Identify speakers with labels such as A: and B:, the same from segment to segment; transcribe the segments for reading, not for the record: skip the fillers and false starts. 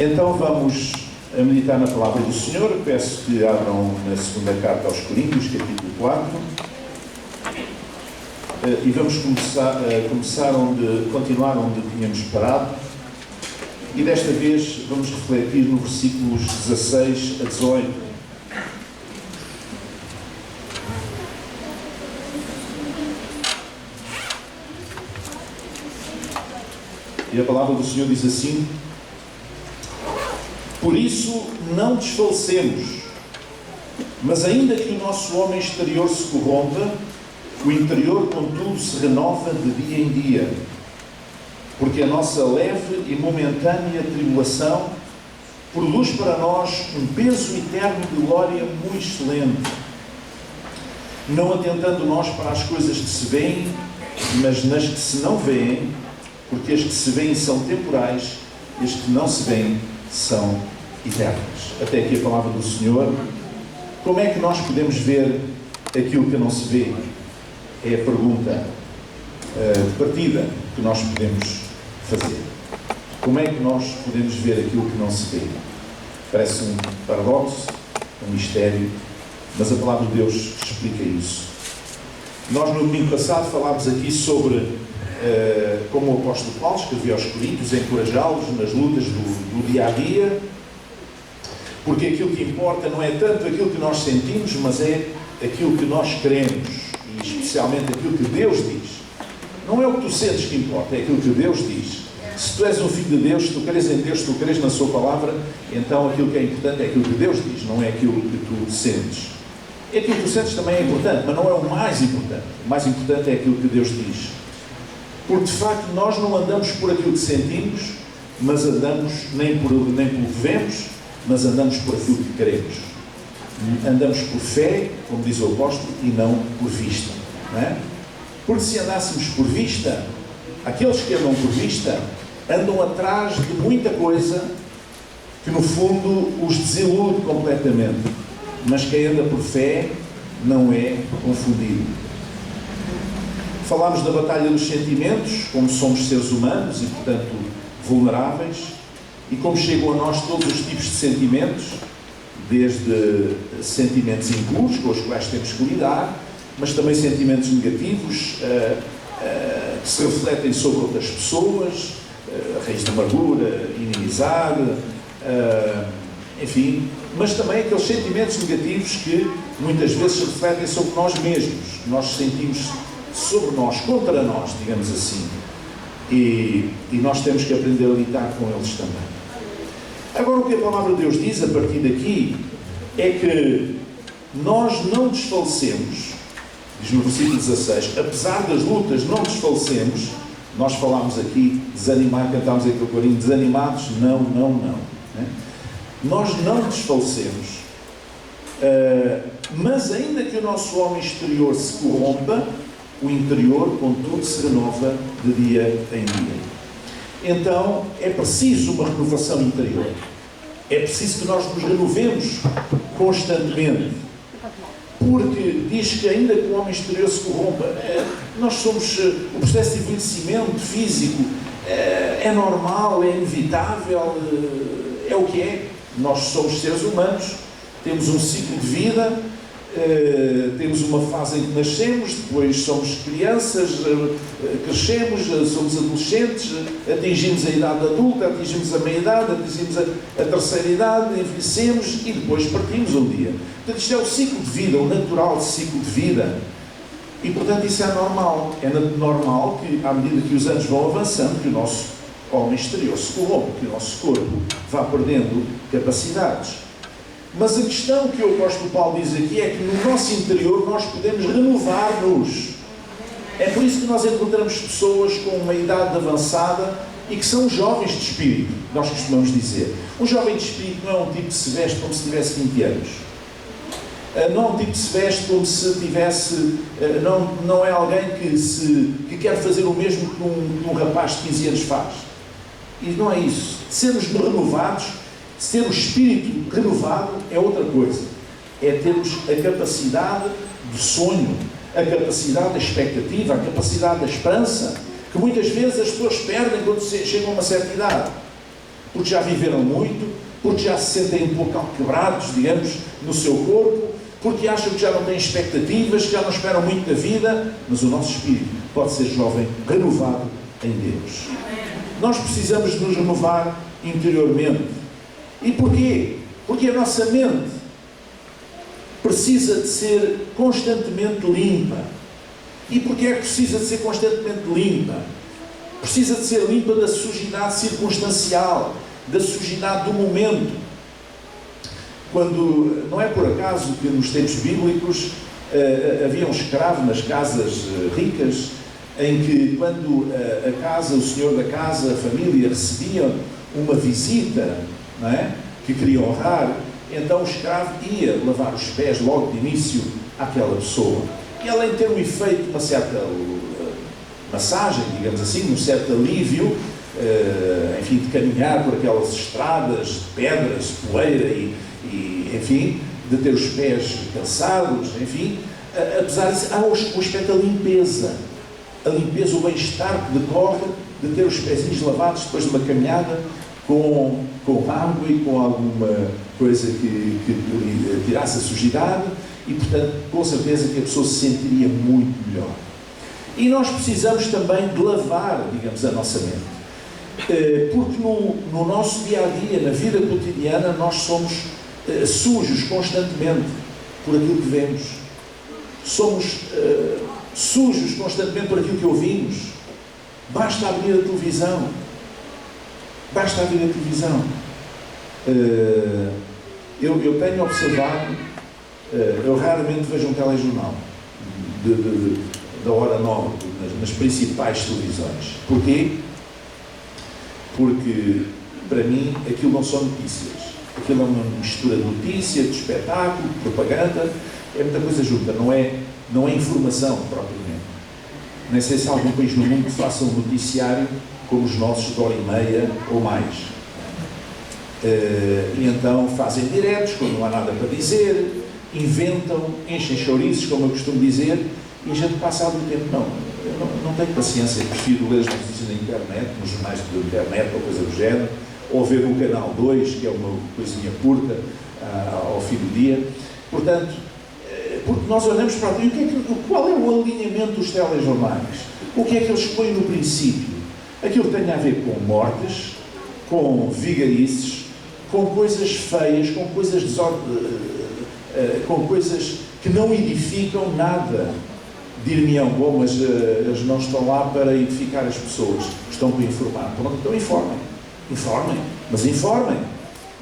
A: Então vamos a meditar na palavra do Senhor. Peço que abram na segunda carta aos Coríntios, capítulo 4. E vamos continuar onde tínhamos parado. E desta vez vamos refletir no versículos 16 a 18. E a palavra do Senhor diz assim: por isso não desfalecemos, mas ainda que o nosso homem exterior se corrompa, o interior, contudo, se renova de dia em dia. Porque a nossa leve e momentânea tribulação produz para nós um peso eterno de glória muito excelente, não atentando nós para as coisas que se veem, mas nas que se não veem, porque as que se veem são temporais e as que não se veem são eternas. Até aqui a palavra do Senhor. Como é que nós podemos ver aquilo que não se vê? É a pergunta de partida que nós podemos fazer. Como é que nós podemos ver aquilo que não se vê? Parece um paradoxo, um mistério, mas a palavra de Deus explica isso. Nós no domingo passado falámos aqui sobre como o apóstolo Paulo escrevia aos Coríntios, encorajá-los nas lutas do dia a dia, porque aquilo que importa não é tanto aquilo que nós sentimos, mas é aquilo que nós queremos, e especialmente aquilo que Deus diz. Não é o que tu sentes que importa, é aquilo que Deus diz. Se tu és um filho de Deus, se tu creres em Deus, se tu creres na sua palavra, então aquilo que é importante é aquilo que Deus diz, não é aquilo que tu sentes. E aquilo que tu sentes também é importante, mas não é o mais importante. O mais importante é aquilo que Deus diz. Porque de facto nós não andamos por aquilo que sentimos, mas andamos nem pelo que vemos, mas andamos por aquilo que queremos. Andamos por fé, como diz o apóstolo, e não por vista. Não é? Porque se andássemos por vista, aqueles que andam por vista andam atrás de muita coisa que no fundo os desilude completamente. Mas quem anda por fé não é confundido. Falámos da batalha dos sentimentos, como somos seres humanos e, portanto, vulneráveis, e como chegam a nós todos os tipos de sentimentos, desde sentimentos impuros, com os quais temos que lidar, mas também sentimentos negativos, que se refletem sobre outras pessoas, raiz de amargura, inimizade, enfim, mas também aqueles sentimentos negativos que muitas vezes se refletem sobre nós mesmos, que nós sentimos sobre nós, contra nós, digamos assim, e nós temos que aprender a lidar com eles também. Agora, o que a palavra de Deus diz a partir daqui é que nós não desfalecemos, diz no versículo 16, apesar das lutas não desfalecemos. Nós falámos aqui, cantámos aqui o corinho, desanimados, não, né? Nós não desfalecemos, mas ainda que o nosso homem exterior se corrompa, o interior, contudo, se renova de dia em dia. Então, é preciso uma renovação interior. É preciso que nós nos renovemos constantemente. Porque diz que ainda que o homem exterior se corrompa, nós somos, o processo de envelhecimento físico é normal, é inevitável, é o que é. Nós somos seres humanos, temos um ciclo de vida, temos uma fase em que nascemos, depois somos crianças, crescemos, somos adolescentes, atingimos a idade adulta, atingimos a meia-idade, atingimos a terceira idade, envelhecemos e depois partimos um dia. Portanto, isto é o ciclo de vida, o natural ciclo de vida. E, portanto, isso é normal. É normal que, à medida que os anos vão avançando, que o nosso homem exterior se corrompe, que o nosso corpo vá perdendo capacidades. Mas a questão que o apóstolo Paulo diz aqui é que no nosso interior nós podemos renovar-nos. É por isso que nós encontramos pessoas com uma idade avançada e que são jovens de espírito, nós costumamos dizer. Um jovem de espírito não é um tipo que se veste como se tivesse 20 anos. Não é um tipo que se veste como se tivesse... Não é alguém que quer fazer o mesmo que um rapaz de 15 anos faz. E não é isso. Sermos renovados, ser o espírito renovado é outra coisa. É termos a capacidade do sonho, a capacidade da expectativa, a capacidade da esperança, que muitas vezes as pessoas perdem quando chegam a uma certa idade. porque já viveram muito, porque já se sentem um pouco quebrados, digamos, no seu corpo, porque acham que já não têm expectativas, que já não esperam muito da vida, mas o nosso espírito pode ser jovem, renovado em Deus. Nós precisamos de nos renovar interiormente. E porquê? Porque a nossa mente precisa de ser constantemente limpa. E porquê é que precisa de ser constantemente limpa? Precisa de ser limpa da sujidade circunstancial, da sujidade do momento. Quando, não é por acaso que nos tempos bíblicos havia um escravo nas casas ricas, em que quando a casa, o senhor da casa, a família recebia uma visita, não é, que queria honrar, então o escravo ia lavar os pés logo de início àquela pessoa. E além de ter um efeito, uma certa massagem, digamos assim, um certo alívio, enfim, de caminhar por aquelas estradas de pedras, de poeira e enfim, de ter os pés cansados, enfim, apesar disso, há o aspecto da limpeza. A limpeza, o bem-estar que decorre de ter os pezinhos lavados depois de uma caminhada com água e com alguma coisa que tirasse a sujidade e, portanto, com certeza que a pessoa se sentiria muito melhor. E nós precisamos também de lavar, digamos, a nossa mente. Porque no nosso dia-a-dia, na vida cotidiana, nós somos sujos constantemente por aquilo que vemos. Somos sujos constantemente por aquilo que ouvimos. Basta abrir a televisão. Basta abrir a televisão. Eu tenho observado, eu raramente vejo um telejornal da hora nova, nas principais televisões. Porquê? Porque, para mim, aquilo não são notícias. Aquilo é uma mistura de notícia, de espetáculo, de propaganda, é muita coisa junta, não é informação propriamente. Nem sei se há algum país no mundo que faça um noticiário como os nossos de hora e meia ou mais. E então fazem diretos, quando não há nada para dizer, inventam, enchem chouriços, como eu costumo dizer, e a gente passa algum tempo. Eu não tenho paciência, prefiro ler as notícias na internet, nos jornais da internet ou coisa do género, ou ver no Canal 2, que é uma coisinha curta, ao fim do dia. Portanto, porque nós olhamos para aquilo, qual é o alinhamento dos telejornais? O que é que eles põem no princípio? Aquilo tem a ver com mortes, com vigarices, com coisas feias, com coisas que não edificam nada. Dir-me-ão, bom, mas eles não estão lá para edificar as pessoas, estão para informar. Pronto, então informem, mas informem.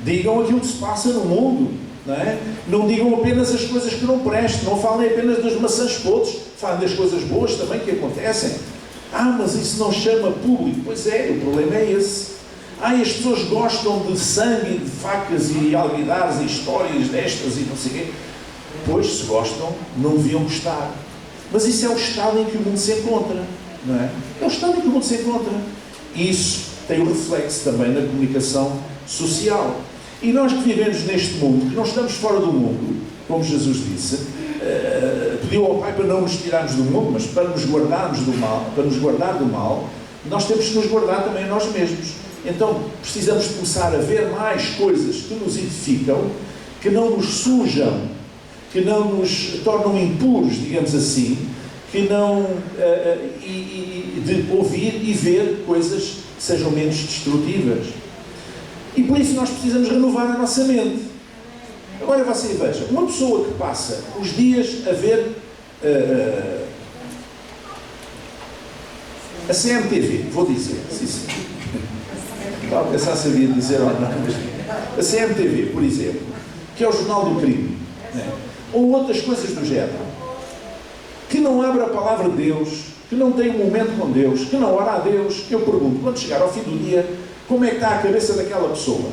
A: Digam aquilo que se passa no mundo, não é? Não digam apenas as coisas que não prestam, não falem apenas das maçãs podres, falem das coisas boas também que acontecem. Mas isso não chama público. Pois é, o problema é esse. As pessoas gostam de sangue, de facas e alguidares e histórias destas e não sei o quê. Pois, se gostam, não deviam gostar. Mas isso é o estado em que o mundo se encontra, não é? É o estado em que o mundo se encontra. E isso tem um reflexo também na comunicação social. E nós que vivemos neste mundo, que não estamos fora do mundo, como Jesus disse, pediu ao Pai para não nos tirarmos do mundo, mas para nos guardarmos do mal, para nos guardar do mal, nós temos que nos guardar também a nós mesmos. Então precisamos começar a ver mais coisas que nos edificam, que não nos sujam, que não nos tornam impuros, digamos assim, que não de ouvir e ver coisas que sejam menos destrutivas. E por isso nós precisamos renovar a nossa mente. Agora você veja, uma pessoa que passa os dias a ver a CMTV, vou dizer, sim. Estava a pensar se havia de dizer ou não, mas a CMTV, por exemplo, que é o Jornal do Crime, né? Ou outras coisas do género, que não abre a palavra de Deus, que não tem um momento com Deus, que não ora a Deus, eu pergunto, quando chegar ao fim do dia, como é que está a cabeça daquela pessoa?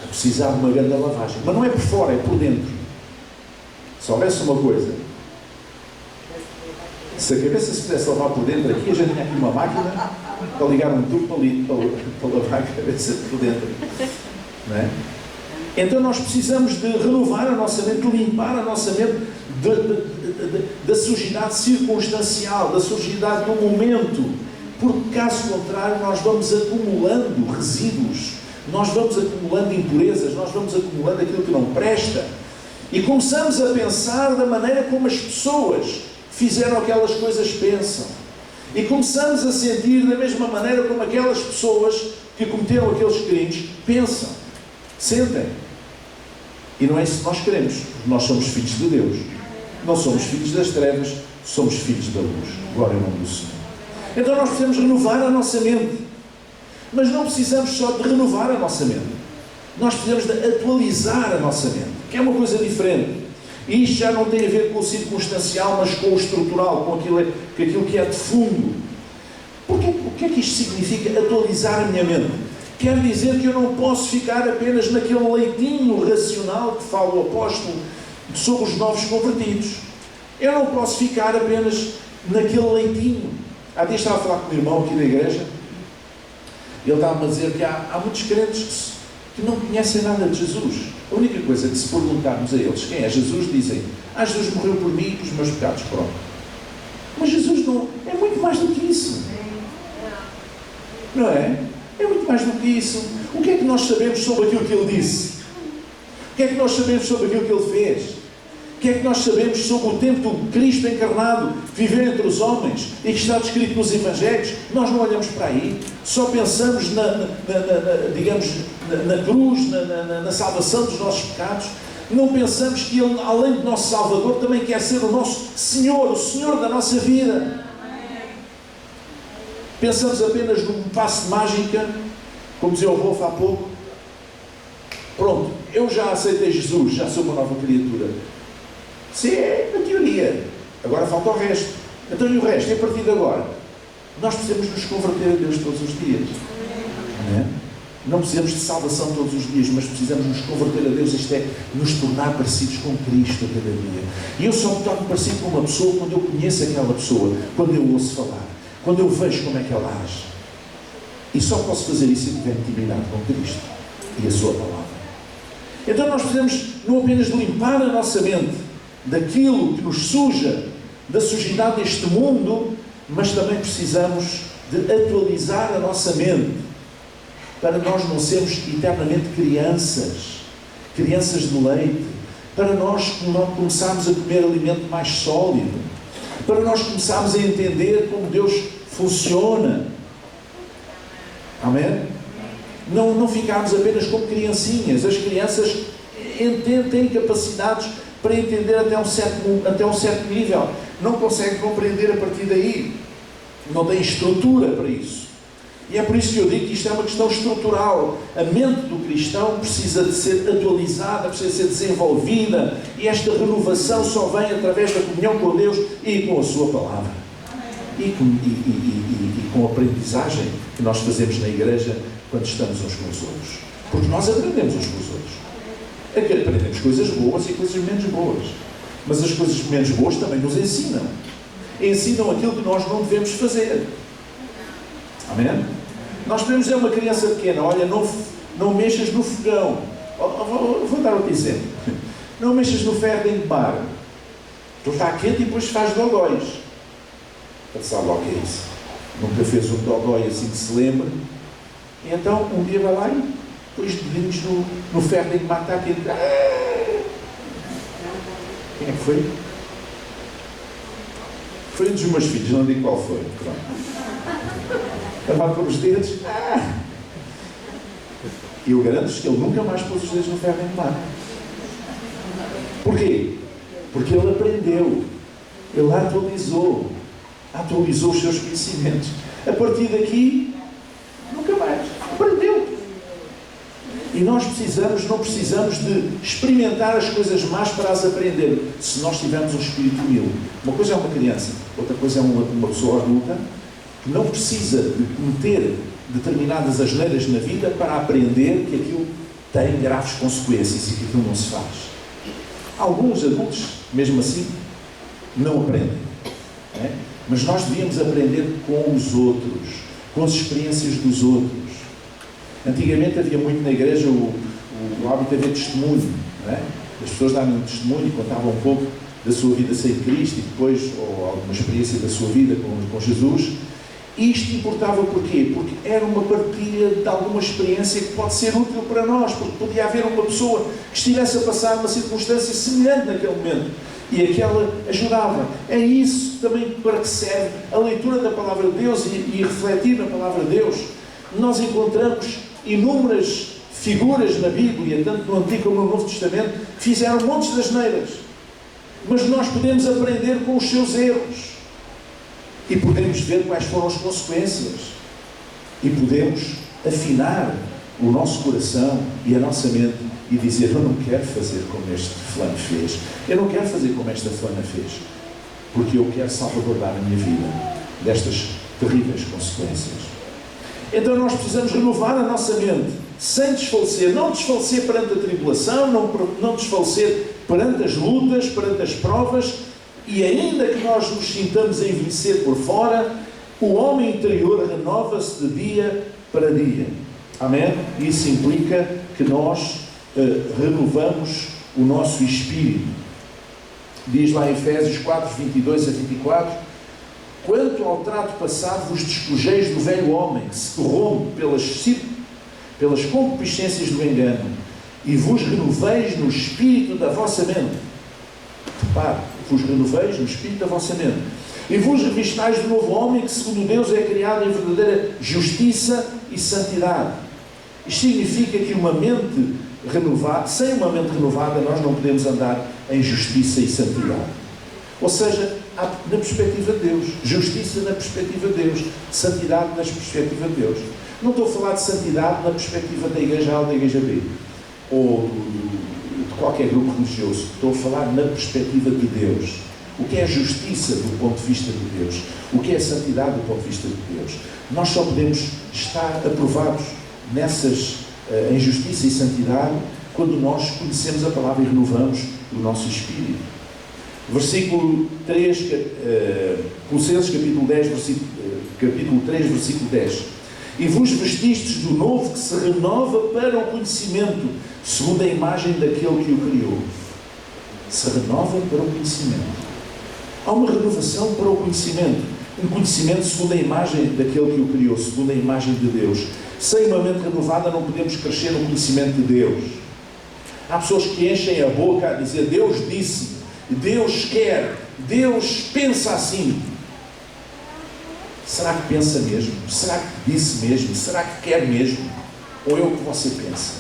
A: A precisar de uma grande lavagem. Mas não é por fora, é por dentro. Se houvesse uma coisa, se a cabeça se pudesse lavar por dentro, aqui a gente tinha aqui uma máquina para ligar um tubo para lavar a cabeça por dentro. Não é? Então nós precisamos de renovar a nossa mente, de limpar a nossa mente da sujidade circunstancial, da sujidade do momento, porque caso contrário nós vamos acumulando resíduos, nós vamos acumulando impurezas, nós vamos acumulando aquilo que não presta, e começamos a pensar da maneira como as pessoas fizeram aquelas coisas pensam. E começamos a sentir da mesma maneira como aquelas pessoas que cometeram aqueles crimes pensam, sentem. E não é isso que nós queremos, porque nós somos filhos de Deus. Não somos filhos das trevas, somos filhos da luz. Glória ao nome do Senhor. Então nós precisamos renovar a nossa mente. Mas não precisamos só de renovar a nossa mente. Nós precisamos de atualizar a nossa mente, que é uma coisa diferente. E isto já não tem a ver com o circunstancial, mas com o estrutural, com aquilo que é de fundo. O que é que isto significa, atualizar a minha mente? Quer dizer que eu não posso ficar apenas naquele leitinho racional que fala o apóstolo sobre os novos convertidos. Eu não posso ficar apenas naquele leitinho. Há dias estava a falar com o meu irmão aqui da igreja. Ele estava-me a dizer que há muitos crentes que não conhecem nada de Jesus. A única coisa que, se perguntarmos a eles quem é Jesus, dizem: Jesus morreu por mim e pelos meus pecados, pronto. Mas Jesus não é muito mais do que isso. Não é? É muito mais do que isso. O que é que nós sabemos sobre aquilo que Ele disse? O que é que nós sabemos sobre aquilo que Ele fez? O que é que nós sabemos sobre o tempo do Cristo encarnado, viver entre os homens, e que está descrito nos Evangelhos? Nós não olhamos para aí, só pensamos na cruz, na salvação dos nossos pecados. Não pensamos que Ele, além do nosso Salvador, também quer ser o nosso Senhor, o Senhor da nossa vida. Pensamos apenas num passe de mágica, como dizia o Rolf há pouco. Pronto, eu já aceitei Jesus, já sou uma nova criatura. Isso é a teoria. Agora falta o resto. Então, e o resto? E a partir de agora? Nós precisamos nos converter a Deus todos os dias. Não precisamos de salvação todos os dias, mas precisamos nos converter a Deus. Isto é, nos tornar parecidos com Cristo a cada dia. E eu só me torno parecido com uma pessoa quando eu conheço aquela pessoa, quando eu ouço falar, quando eu vejo como é que ela age. E só posso fazer isso se tiver intimidade com Cristo e a sua palavra. Então nós precisamos não apenas de limpar a nossa mente daquilo que nos suja, da sujidade deste mundo, mas também precisamos de atualizar a nossa mente, para nós não sermos eternamente crianças de leite, para nós começarmos a comer alimento mais sólido, para nós começarmos a entender como Deus funciona. Amém? Não ficarmos apenas como criancinhas. As crianças têm capacidades para entender até um certo nível. Não conseguem compreender a partir daí. Não têm estrutura para isso. E é por isso que eu digo que isto é uma questão estrutural. A mente do cristão precisa de ser atualizada, precisa de ser desenvolvida, e esta renovação só vem através da comunhão com Deus e com a sua palavra. E com a aprendizagem que nós fazemos na igreja quando estamos uns com os outros. Porque nós aprendemos uns com os outros. É que aprendemos coisas boas e coisas menos boas. Mas as coisas menos boas também nos ensinam. Ensinam aquilo que nós não devemos fazer. Amém? Nós podemos dizer a uma criança pequena: olha, não mexas no fogão. Vou dar outro exemplo. Não mexas no ferro dentro de bar. Ele está quente e depois faz dogóis. Ele sabe logo o que é isso. Nunca fez um dogói assim que se lembre. E então um dia vai lá e depois dedinhos no ferro dentro de bar, está quente. Quem é que foi? Foi um dos meus filhos, não digo qual foi. Pronto. Estava com os dedos. E eu garanto-vos que ele nunca mais pôs os dedos no ferro dentro de mar. Porquê? Porque ele aprendeu. Ele atualizou os seus conhecimentos. A partir daqui, nunca mais. Aprendeu. E nós não precisamos de experimentar as coisas más para as aprender, se nós tivermos um espírito humilde. Uma coisa é uma criança, outra coisa é uma pessoa adulta, que não precisa de cometer determinadas asneiras na vida para aprender que aquilo tem graves consequências e que aquilo não se faz. Alguns adultos, mesmo assim, não aprendem. Não é? Mas nós devíamos aprender com os outros, com as experiências dos outros. Antigamente havia muito na igreja o hábito de haver testemunho. Não é? As pessoas davam um testemunho e contavam um pouco da sua vida sem Cristo e depois, ou alguma experiência da sua vida com Jesus. Isto importava porquê? Porque era uma partilha de alguma experiência que pode ser útil para nós, porque podia haver uma pessoa que estivesse a passar uma circunstância semelhante naquele momento e aquela ajudava. É isso também para que serve a leitura da Palavra de Deus e refletir na Palavra de Deus. Nós encontramos inúmeras figuras na Bíblia, tanto no Antigo como no Novo Testamento, que fizeram montes de asneiras, mas nós podemos aprender com os seus erros. E podemos ver quais foram as consequências. E podemos afinar o nosso coração e a nossa mente e dizer: eu não quero fazer como este fulano fez. Eu não quero fazer como esta fulana fez. Porque eu quero salvaguardar a minha vida destas terríveis consequências. Então nós precisamos renovar a nossa mente, sem desfalecer. Não desfalecer perante a tribulação, não desfalecer perante as lutas, perante as provas. E ainda que nós nos sintamos a envelhecer por fora, o homem interior renova-se de dia para dia. Amém? Isso implica que nós renovamos o nosso espírito. Diz lá em Efésios 4, 22 a 24: quanto ao trato passado, vos despojeis do velho homem, que se corrompe pelas concupiscências do engano, e vos renoveis no espírito da vossa mente. Repare, vos renoveis no espírito da vossa mente. E vos revistais do novo homem, que segundo Deus é criado em verdadeira justiça e santidade. Isto significa que uma mente renovada, sem uma mente renovada, nós não podemos andar em justiça e santidade. Ou seja, na perspectiva de Deus. Justiça na perspectiva de Deus. Santidade na perspectiva de Deus. Não estou a falar de santidade na perspectiva da Igreja A ou da Igreja B. Ou de qualquer grupo religioso. Estou a falar na perspectiva de Deus. O que é justiça do ponto de vista de Deus? O que é santidade do ponto de vista de Deus? Nós só podemos estar aprovados em justiça e santidade quando nós conhecemos a palavra e renovamos o nosso espírito. Versículo 3, Colossenses capítulo 3, versículo 10. E vos vestistes do novo, que se renova para o conhecimento, segundo a imagem daquele que o criou. Se renova para o conhecimento. Há uma renovação para o conhecimento. Um conhecimento segundo a imagem daquele que o criou, segundo a imagem de Deus. Sem uma mente renovada não podemos crescer no conhecimento de Deus. Há pessoas que enchem a boca a dizer: Deus disse, Deus quer, Deus pensa assim. Será que pensa mesmo? Será que disse mesmo? Será que quer mesmo? Ou é o que você pensa?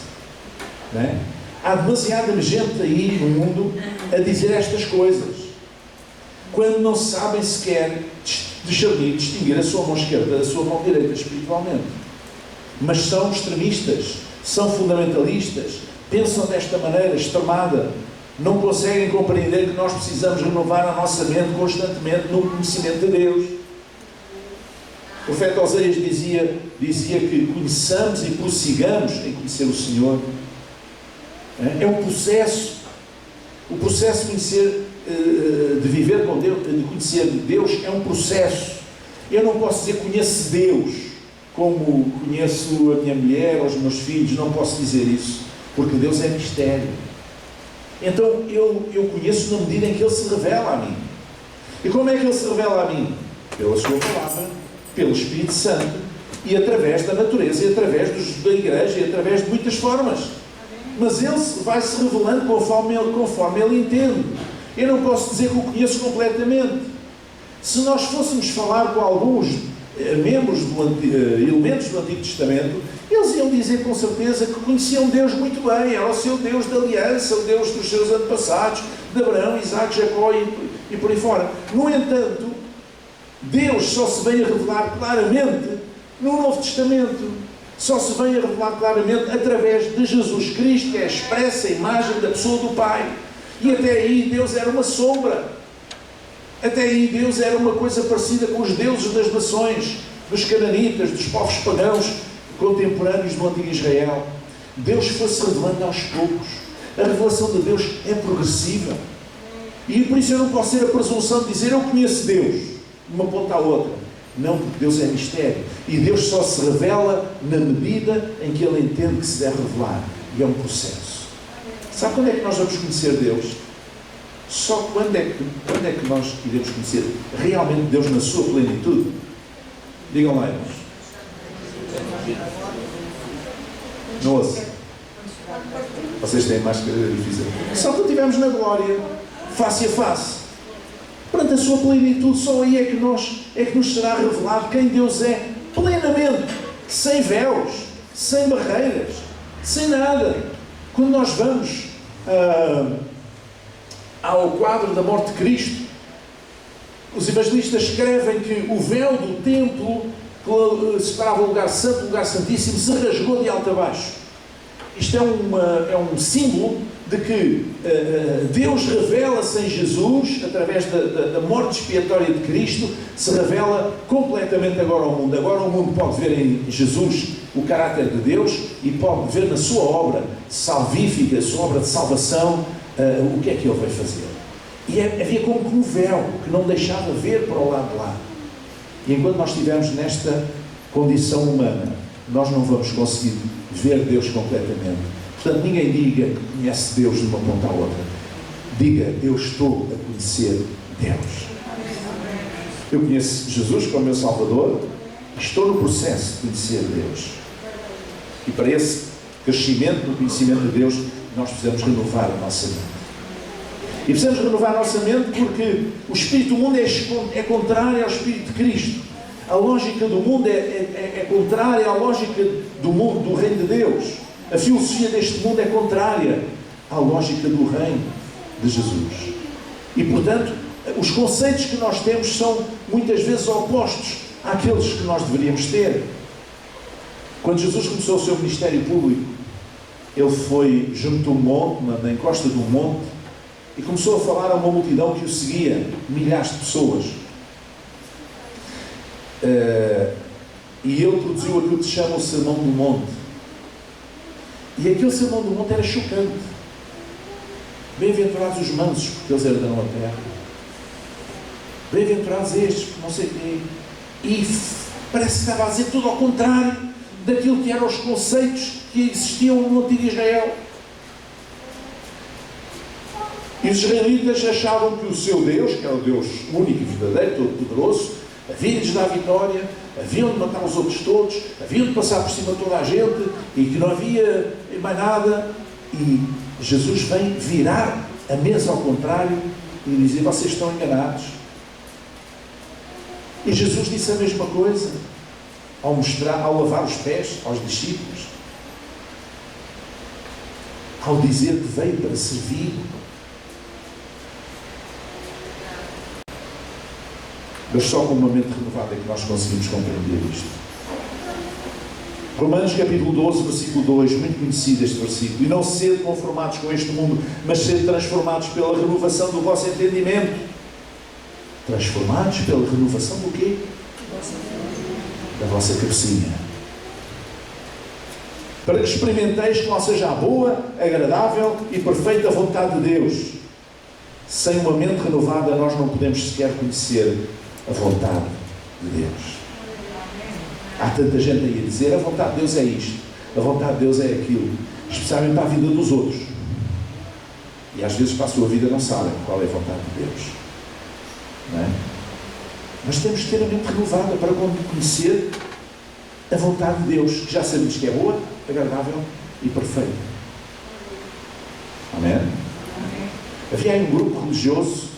A: Não é? Há demasiada gente aí no mundo a dizer estas coisas, quando não sabem sequer distinguir a sua mão esquerda da sua mão direita espiritualmente. Mas são extremistas, são fundamentalistas, pensam desta maneira extremada, não conseguem compreender que nós precisamos renovar a nossa mente constantemente no conhecimento de Deus. O profeta Oséias dizia que conheçamos e prossigamos em conhecer o Senhor. É um processo. O processo de conhecer, de viver com Deus, de conhecer Deus, é um processo. Eu não posso dizer conheço Deus como conheço a minha mulher ou os meus filhos. Não posso dizer isso, porque Deus é mistério. Então eu conheço na medida em que Ele se revela a mim. E como é que Ele se revela a mim? Pela Sua Palavra, pelo Espírito Santo e através da natureza e através da Igreja e através de muitas formas. Mas Ele vai se revelando conforme Ele entende. Eu não posso dizer que o conheço completamente. Se nós fôssemos falar com alguns elementos do Antigo Testamento, eles iam dizer com certeza que conheciam Deus muito bem. Era o seu Deus da aliança, o Deus dos seus antepassados, de Abraão, Isaac, Jacó e por aí fora. No entanto, Deus só se vem a revelar claramente no Novo Testamento. Só se vem a revelar claramente através de Jesus Cristo, que é a expressa imagem da pessoa do Pai. E até aí Deus era uma sombra. Até aí Deus era uma coisa parecida com os deuses das nações, dos cananitas, dos povos pagãos contemporâneos do antigo Israel. Deus foi-se revelando aos poucos. A revelação de Deus é progressiva. E por isso eu não posso ter a presunção de dizer eu conheço Deus, de uma ponta à outra. Não, porque Deus é mistério. E Deus só se revela na medida em que Ele entende que se deve revelar. E é um processo. Sabe quando é que nós vamos conhecer Deus? Só quando é que nós iremos conhecer realmente Deus na sua plenitude? Digam lá, irmãos. Não ouço. Vocês têm máscara difícil. Só quando estivermos na glória, face a face, perante a sua plenitude, só aí é que nos será revelado quem Deus é, plenamente, sem véus, sem barreiras, sem nada. Quando nós vamos ao quadro da morte de Cristo, os evangelistas escrevem que o véu do templo que separava o lugar santo, o lugar santíssimo, se rasgou de alto a baixo. Isto é um símbolo de que Deus revela-se em Jesus, através da morte expiatória de Cristo, se revela completamente agora ao mundo. Agora o mundo pode ver em Jesus o caráter de Deus e pode ver na sua obra salvífica, a sua obra de salvação, o que é que Ele vai fazer. E havia como que um véu que não deixava ver para o lado de lá. E enquanto nós estivermos nesta condição humana, nós não vamos conseguir ver Deus completamente. Portanto, ninguém diga que conhece Deus de uma ponta à outra. Diga, eu estou a conhecer Deus. Eu conheço Jesus como meu Salvador e estou no processo de conhecer Deus. E para esse crescimento no conhecimento de Deus, nós precisamos renovar a nossa mente. E precisamos renovar a nossa mente porque o espírito do mundo é contrário ao espírito de Cristo. A lógica do mundo é contrária à lógica do mundo, do reino de Deus. A filosofia deste mundo é contrária à lógica do reino de Jesus. E, portanto, os conceitos que nós temos são muitas vezes opostos àqueles que nós deveríamos ter. Quando Jesus começou o seu ministério público, ele foi junto a um monte, na encosta de um monte, e começou a falar a uma multidão que o seguia, milhares de pessoas. E ele produziu aquilo que se chama o Sermão do Monte. E aquele Sermão do Monte era chocante. Bem-aventurados os mansos, porque eles herdarão a terra. Bem-aventurados estes, porque não sei o quê. E parece que estava a dizer tudo ao contrário daquilo que eram os conceitos que existiam no antigo Israel. E os israelitas achavam que o seu Deus, que era o Deus único e verdadeiro, todo-poderoso, havia-lhes dar vitória, haviam de matar os outros todos, haviam de passar por cima de toda a gente, e que não havia mais nada. E Jesus vem virar a mesa ao contrário e dizer, vocês estão enganados. E Jesus disse a mesma coisa, ao lavar os pés aos discípulos, ao dizer que veio para servir. Mas só com uma mente renovada é que nós conseguimos compreender isto. Romanos capítulo 12, versículo 2, muito conhecido este versículo. E não sede conformados com este mundo, mas sede transformados pela renovação do vosso entendimento. Transformados pela renovação do quê? Da vossa cabecinha. Para que experimenteis qual seja a boa, agradável e perfeita vontade de Deus. Sem uma mente renovada, nós não podemos sequer conhecer a vontade de Deus. Há tanta gente aí a dizer, a vontade de Deus é isto, a vontade de Deus é aquilo, especialmente para a vida dos outros. E às vezes para a sua vida não sabem qual é a vontade de Deus. Não é? Mas temos que ter a mente renovada para conhecer a vontade de Deus, que já sabemos que é boa, agradável e perfeita. Amém? Havia aí um grupo religioso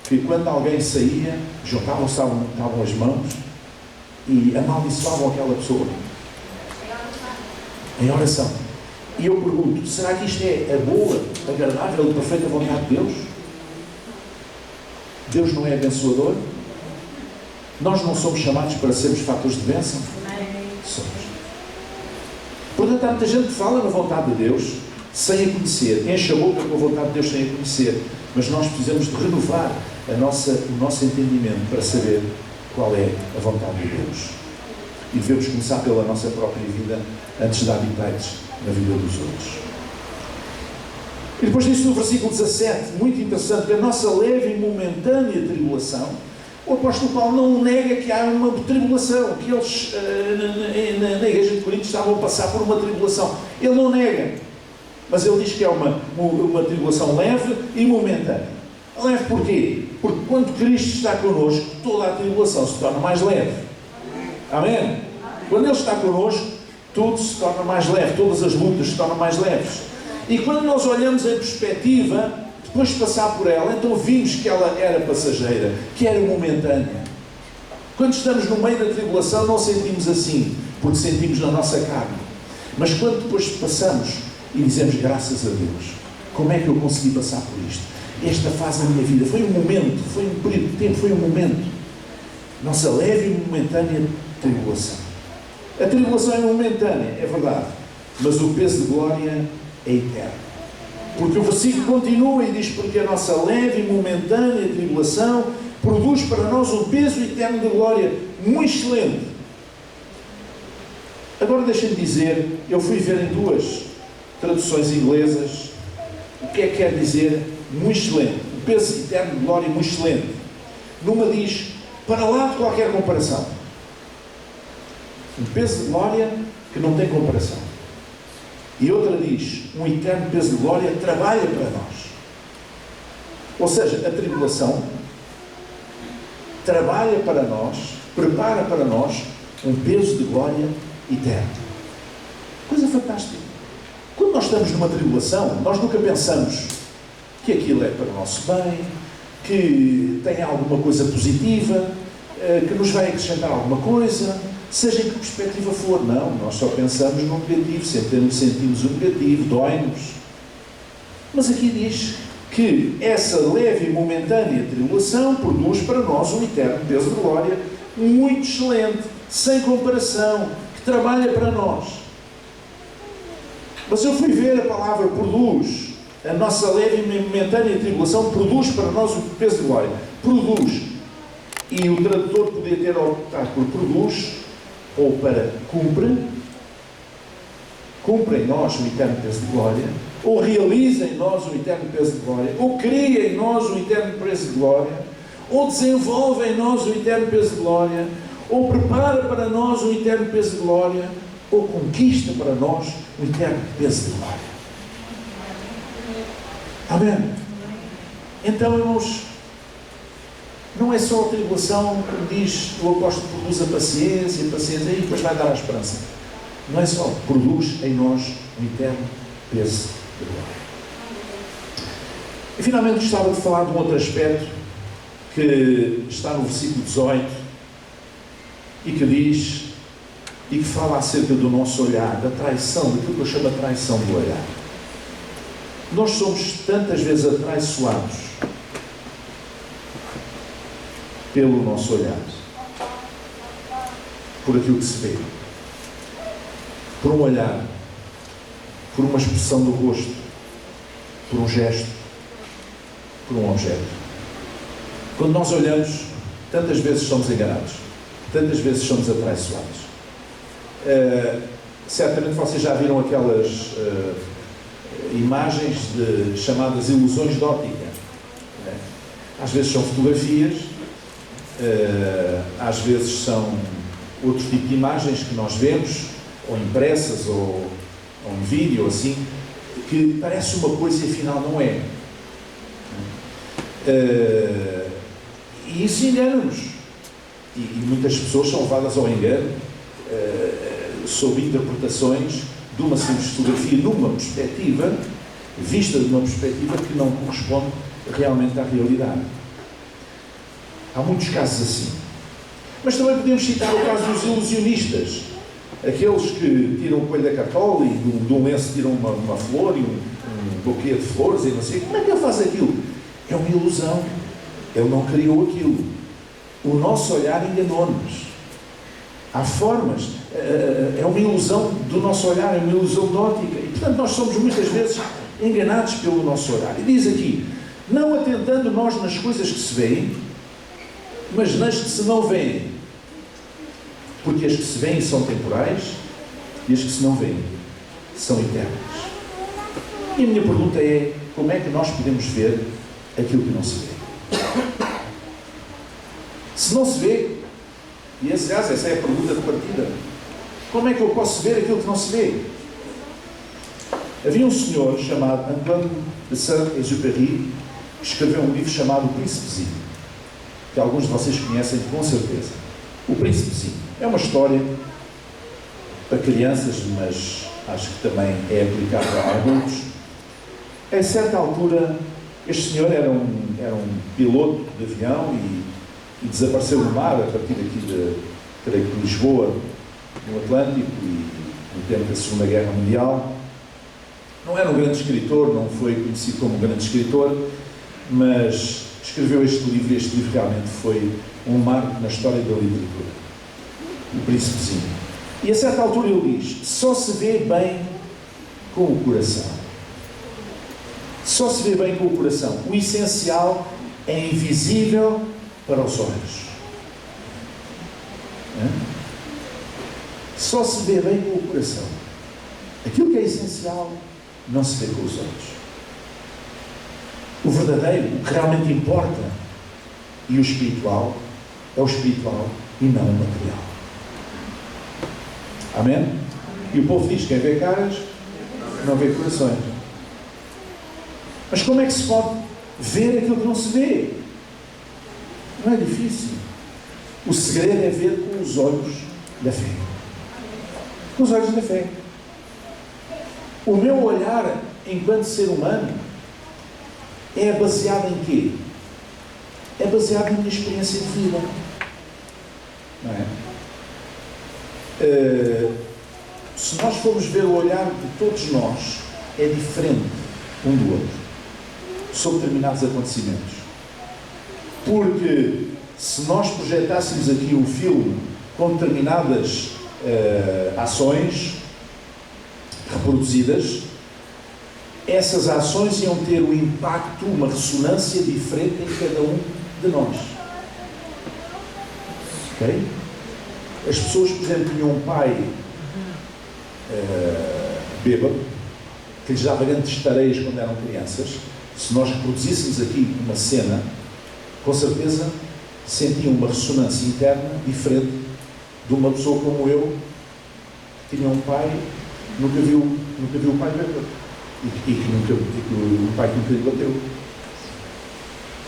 A: que quando alguém saía, juntavam-se, davam as mãos e amaldiçoavam aquela pessoa em oração. E eu pergunto, será que isto é a boa, agradável e perfeita vontade de Deus? Deus não é abençoador? Nós não somos chamados para sermos fatores de bênção? Somos. Portanto, há muita gente que fala na vontade de Deus sem a conhecer, enche a boca com a vontade de Deus sem a conhecer, mas nós precisamos de renovar o nosso entendimento para saber qual é a vontade de Deus. E devemos começar pela nossa própria vida antes de dar ditates na vida dos outros. E depois disso no versículo 17, muito interessante, que a nossa leve e momentânea tribulação, o apóstolo Paulo não nega que há uma tribulação, que eles na igreja de Corinto estavam a passar por uma tribulação. Ele não nega, mas ele diz que é uma tribulação leve e momentânea. Leve porquê? Porque quando Cristo está connosco, toda a tribulação se torna mais leve. Amém? Quando Ele está connosco, tudo se torna mais leve, todas as lutas se tornam mais leves. E quando nós olhamos em perspectiva, depois de passar por ela, então vimos que ela era passageira, que era momentânea. Quando estamos no meio da tribulação, não sentimos assim, porque sentimos na nossa carne. Mas quando depois passamos e dizemos graças a Deus, como é que eu consegui passar por isto? Esta fase da minha vida foi um momento, foi um período de tempo, foi um momento. Nossa leve e momentânea tribulação. A tribulação é momentânea, é verdade, mas o peso de glória é eterno. Porque o versículo continua e diz: porque a nossa leve e momentânea tribulação produz para nós um peso eterno de glória muito excelente. Agora deixem-me dizer, eu fui ver em duas traduções inglesas o que é que quer dizer muito excelente, o peso eterno de glória muito excelente. Numa diz, para lá de qualquer comparação. Um peso de glória que não tem comparação. E outra diz, um eterno peso de glória trabalha para nós. Ou seja, a tribulação trabalha para nós, prepara para nós um peso de glória eterno. Coisa fantástica. Quando nós estamos numa tribulação, nós nunca pensamos que aquilo é para o nosso bem, que tem alguma coisa positiva, que nos vai acrescentar alguma coisa, seja em que perspectiva for. Não, nós só pensamos no negativo, sempre sentimos o negativo, dói-nos. Mas aqui diz que essa leve e momentânea tribulação produz para nós um eterno peso de glória muito excelente, sem comparação, que trabalha para nós. Mas eu fui ver a palavra produz, a nossa leve e momentânea tribulação produz para nós o peso de glória. Produz. E o tradutor podia ter optado por produz, ou para cumpre em nós o eterno peso de glória, ou realiza em nós o eterno peso de glória, ou cria em nós o eterno peso de glória, ou desenvolve em nós o eterno peso de glória, ou prepara para nós o eterno peso de glória, ou conquista para nós o eterno peso de glória. Amém? Então, irmãos, não é só a tribulação, como diz o apóstolo, produz a paciência, e depois vai dar a esperança. Não é só, produz em nós um eterno peso de glória. E finalmente gostava de falar de um outro aspecto que está no versículo 18 e que diz, e que fala acerca do nosso olhar, da traição, daquilo que eu chamo de traição do olhar. Nós somos tantas vezes atraiçoados pelo nosso olhar, por aquilo que se vê, por um olhar, por uma expressão do rosto, por um gesto, por um objeto. Quando nós olhamos, tantas vezes somos enganados, tantas vezes somos atraiçoados. Certamente vocês já viram aquelas imagens chamadas ilusões de óptica. Às vezes são fotografias, às vezes são outro tipo de imagens que nós vemos, ou impressas, ou em vídeo, assim, que parece uma coisa e afinal não é. E isso engana-nos. E muitas pessoas são levadas ao engano sob interpretações de uma simples fotografia numa perspectiva, vista de uma perspectiva que não corresponde realmente à realidade. Há muitos casos assim. Mas também podemos citar o caso dos ilusionistas, aqueles que tiram o coelho da cartola e de um lenço tiram uma flor e um buquê de flores e não sei. Como é que ele faz aquilo? É uma ilusão. Ele não criou aquilo. O nosso olhar enganou-nos. Há formas, é uma ilusão do nosso olhar, é uma ilusão de ótica. E, portanto, nós somos muitas vezes enganados pelo nosso olhar. E diz aqui, não atentando nós nas coisas que se veem, mas nas que se não veem. Porque as que se veem são temporais e as que se não veem são eternas. E a minha pergunta é, como é que nós podemos ver aquilo que não se vê? Se não se vê, e aliás, essa é a pergunta de partida, como é que eu posso ver aquilo que não se vê? Havia um senhor chamado Antoine de Saint-Exupéry que escreveu um livro chamado O Príncipezinho, que alguns de vocês conhecem com certeza. O príncipezinho. É uma história para crianças, mas acho que também é aplicável a adultos. A certa altura, este senhor era um piloto de avião e desapareceu no mar a partir daqui de Lisboa, no Atlântico, e no tempo da Segunda Guerra Mundial. Não era um grande escritor, não foi conhecido como um grande escritor, mas escreveu este livro, e este livro realmente foi um marco na história da literatura. O príncipezinho. E a certa altura ele diz: só se vê bem com o coração. Só se vê bem com o coração. O essencial é invisível para os olhos. Só se vê bem com o coração. Aquilo que é essencial não se vê com os olhos. O verdadeiro, o que realmente importa, e o espiritual, é o espiritual e não o material. Amém? E o povo diz: quem vê caras, não vê corações. Mas como é que se pode ver aquilo que não se vê? Não é difícil. O segredo é ver com os olhos da fé. Com os olhos da fé. O meu olhar enquanto ser humano é baseado em quê? É baseado na minha experiência de vida. Não é? Se nós formos ver o olhar de todos nós, é diferente um do outro sobre determinados acontecimentos. Porque se nós projetássemos aqui um filme com determinadas ações reproduzidas, essas ações iam ter um impacto, uma ressonância diferente em cada um de nós. Ok? As pessoas, por exemplo, tinham um pai bêbado, que lhes dava grandes tareias quando eram crianças. Se nós reproduzíssemos aqui uma cena, com certeza sentiam uma ressonância interna diferente de uma pessoa como eu, que tinha um pai, nunca viu o pai bêbado, e um pai que nunca lhe bateu.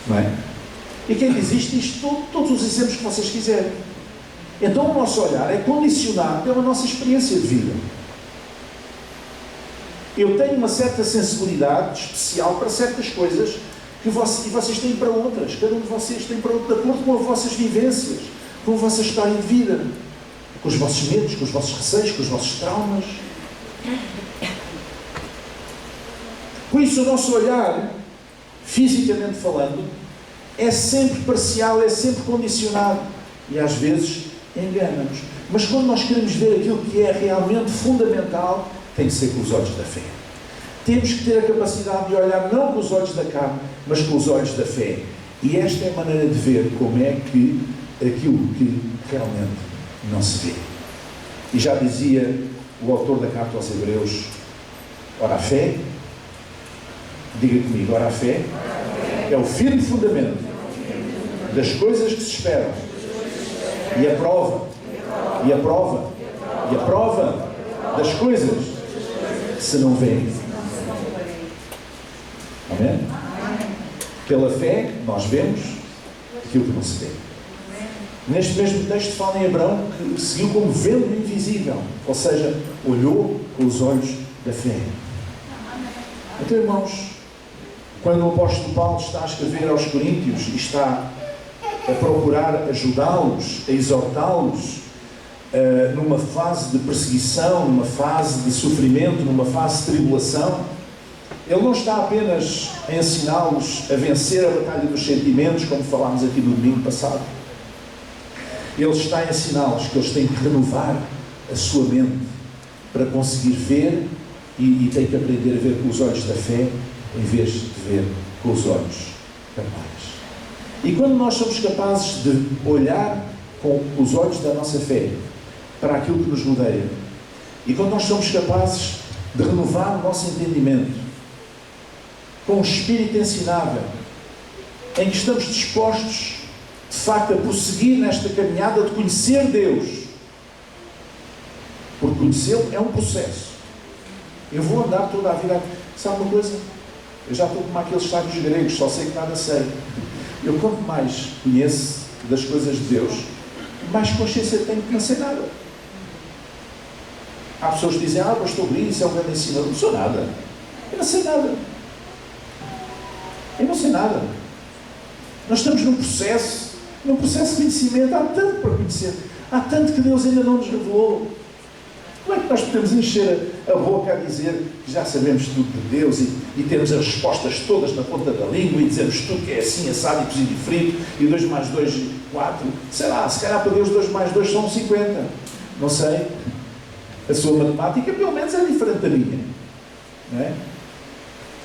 A: Não é? E quem diz isto, todos os exemplos que vocês quiserem. Então o nosso olhar é condicionado pela nossa experiência de vida. Eu tenho uma certa sensibilidade especial para certas coisas e vocês têm para outras. Cada um de vocês tem para outro, de acordo com as vossas vivências, com a vossa história de vida, com os vossos medos, com os vossos receios, com os vossos traumas. Por isso o nosso olhar, fisicamente falando, é sempre parcial, é sempre condicionado e às vezes engana-nos. Mas quando nós queremos ver aquilo que é realmente fundamental, tem que ser com os olhos da fé. Temos que ter a capacidade de olhar não com os olhos da carne, mas com os olhos da fé. E esta é a maneira de ver como é que aquilo que realmente não se vê. E já dizia o autor da carta aos Hebreus: ora, a fé, diga comigo, ora, a fé é o firme fundamento das coisas que se esperam e a prova das coisas que se não veem. Amém? Pela fé nós vemos aquilo que não se vê. Neste mesmo texto fala em Abraão, que seguiu como vendo o invisível, ou seja, olhou com os olhos da fé. Então, irmãos, quando o apóstolo Paulo está a escrever aos Coríntios e está a procurar ajudá-los, a exortá-los numa fase de perseguição, numa fase de sofrimento, numa fase de tribulação, ele não está apenas a ensiná-los a vencer a batalha dos sentimentos, como falámos aqui no domingo passado. Ele está a ensiná-los que eles têm que renovar a sua mente para conseguir ver e têm que aprender a ver com os olhos da fé em vez de ver com os olhos carnais. E quando nós somos capazes de olhar com os olhos da nossa fé para aquilo que nos rodeia, e quando nós somos capazes de renovar o nosso entendimento com um espírito ensinável, em que estamos dispostos de facto a prosseguir nesta caminhada de conhecer Deus, porque conhecê-lo é um processo. Eu vou andar toda a vida, sabe uma coisa? Eu já estou como aqueles sábios gregos, só sei que nada sei. Eu quanto mais conheço das coisas de Deus, mais consciência tenho que não sei nada. Há pessoas que dizem, pastor Brito, isso é um grande ensinador. Não sou nada. Eu não sei nada. Eu não sei nada. Nós estamos num processo de conhecimento. Há tanto para conhecer. Há tanto que Deus ainda não nos revelou. Como é que nós podemos encher a boca a dizer que já sabemos tudo de Deus e temos as respostas todas na ponta da língua e dizemos tudo que é assim, assado e cozido e frito e 2 mais 2, 4. Sei lá, se calhar para Deus 2 mais 2 são 50. Não sei. A sua matemática pelo menos é diferente da minha. Não é?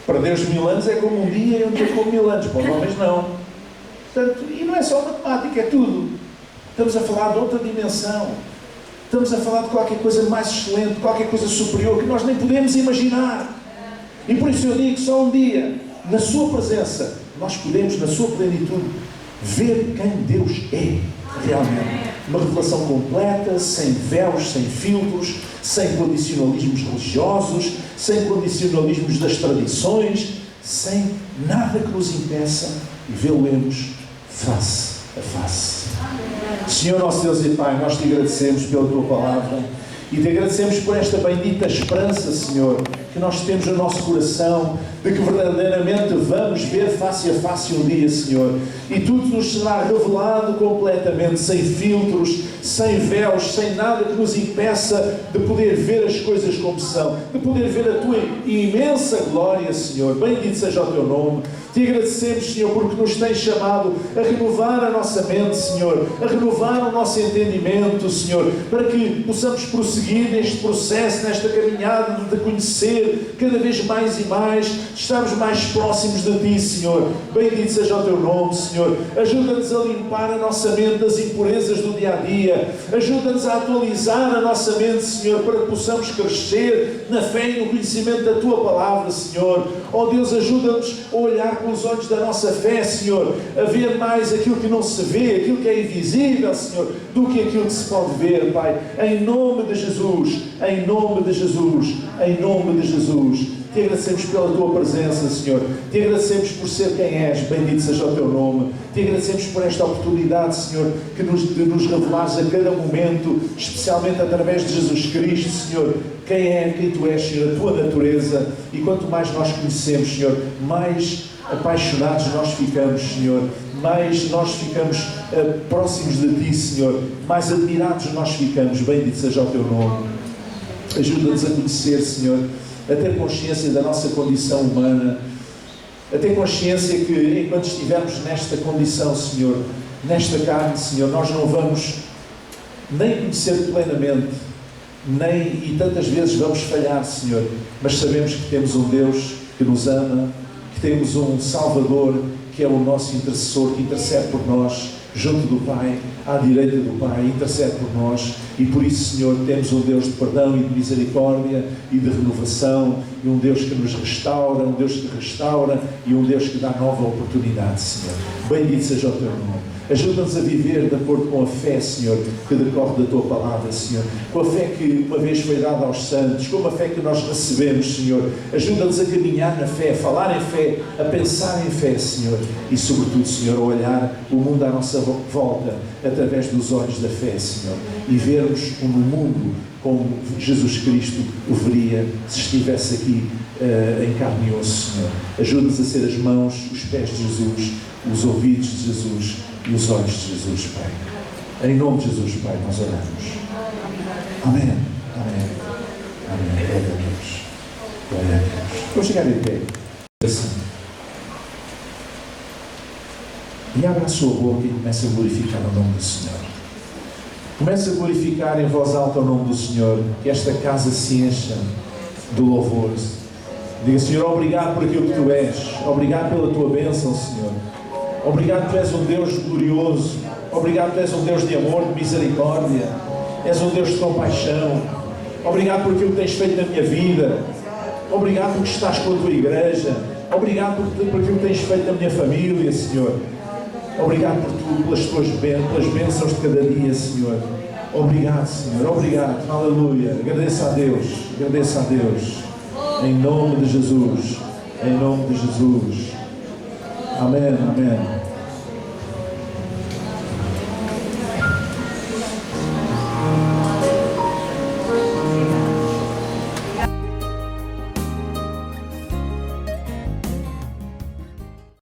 A: Para Deus 1000 anos é como um dia e um dia como 1000 anos. Para os homens não. Portanto, e não é só matemática, é tudo. Estamos a falar de outra dimensão. Estamos a falar de qualquer coisa mais excelente, qualquer coisa superior que nós nem podemos imaginar. E por isso eu digo que só um dia, na sua presença, nós podemos, na sua plenitude, ver quem Deus é realmente. Uma revelação completa, sem véus, sem filtros, sem condicionalismos religiosos, sem condicionalismos das tradições, sem nada que nos impeça e vê-lo-emos face a face. Senhor nosso Deus e Pai, nós te agradecemos pela tua palavra e te agradecemos por esta bendita esperança, Senhor, que nós temos no nosso coração de que verdadeiramente vamos ver face a face um dia, Senhor, e tudo nos será revelado completamente, sem filtros, sem véus, sem nada que nos impeça de poder ver as coisas como são, de poder ver a tua imensa glória, Senhor. Bendito seja o teu nome. Te agradecemos, Senhor, porque nos tens chamado a renovar a nossa mente, Senhor, a renovar o nosso entendimento, Senhor, para que possamos prosseguir neste processo, nesta caminhada de conhecer cada vez mais e mais, estarmos mais próximos de Ti, Senhor. Bendito seja o Teu nome, Senhor. Ajuda-nos a limpar a nossa mente das impurezas do dia-a-dia. Ajuda-nos a atualizar a nossa mente, Senhor, para que possamos crescer na fé e no conhecimento da Tua palavra, Senhor. Oh Deus, ajuda-nos a olhar com os olhos da nossa fé, Senhor, a ver mais aquilo que não se vê, aquilo que é invisível, Senhor, do que aquilo que se pode ver, Pai. Em nome de Jesus, em nome de Jesus, em nome de Jesus. Te agradecemos pela Tua presença, Senhor. Te agradecemos por ser quem és. Bendito seja o Teu nome. Te agradecemos por esta oportunidade, Senhor, de nos revelares a cada momento, especialmente através de Jesus Cristo, Senhor, quem Tu és, Senhor, a Tua natureza. E quanto mais nós conhecemos, Senhor, mais apaixonados nós ficamos, Senhor, mais nós ficamos próximos de Ti, Senhor, mais admirados nós ficamos. Bendito seja o Teu nome. Ajuda-nos a conhecer, Senhor, a ter consciência da nossa condição humana, a ter consciência que enquanto estivermos nesta condição, Senhor, nesta carne, Senhor, nós não vamos nem conhecer plenamente, e tantas vezes vamos falhar, Senhor, mas sabemos que temos um Deus que nos ama, que temos um Salvador que é o nosso intercessor, que intercede por nós junto do Pai, à direita do Pai, intercede por nós, e por isso, Senhor, temos um Deus de perdão e de misericórdia e de renovação, e um Deus que nos restaura, um Deus que restaura e um Deus que dá nova oportunidade, Senhor. Bendito seja o Teu nome. Ajuda-nos a viver de acordo com a fé, Senhor, que decorre da Tua palavra, Senhor. Com a fé que uma vez foi dada aos santos, com a fé que nós recebemos, Senhor. Ajuda-nos a caminhar na fé, a falar em fé, a pensar em fé, Senhor. E, sobretudo, Senhor, a olhar o mundo à nossa volta através dos olhos da fé, Senhor. E vermos o mundo como Jesus Cristo o veria se estivesse aqui em carne e osso, Senhor. Ajuda-nos a ser as mãos, os pés de Jesus, os ouvidos de Jesus e os olhos de Jesus, Pai. Em nome de Jesus, Pai, nós oramos. Amém. Amém. Amém. Glória a Deus. Glória a Deus. Vou chegar em pé. Assim. E abra a sua boca e comece a glorificar o nome do Senhor. Comece a glorificar em voz alta o nome do Senhor. Que esta casa se encha de louvor. Diga, Senhor, obrigado por aquilo que Tu és. Obrigado pela Tua bênção, Senhor. Obrigado, Tu és um Deus glorioso. Obrigado, Tu és um Deus de amor, de misericórdia. És um Deus de compaixão. Obrigado por aquilo que tens feito na minha vida. Obrigado porque estás com a Tua igreja. Obrigado por aquilo que tens feito na minha família, Senhor. Obrigado pelas bênçãos de cada dia, Senhor. Obrigado, Senhor. Obrigado. Aleluia. Agradeça a Deus. Agradeça a Deus. Em nome de Jesus. Em nome de Jesus. Amém. Amém.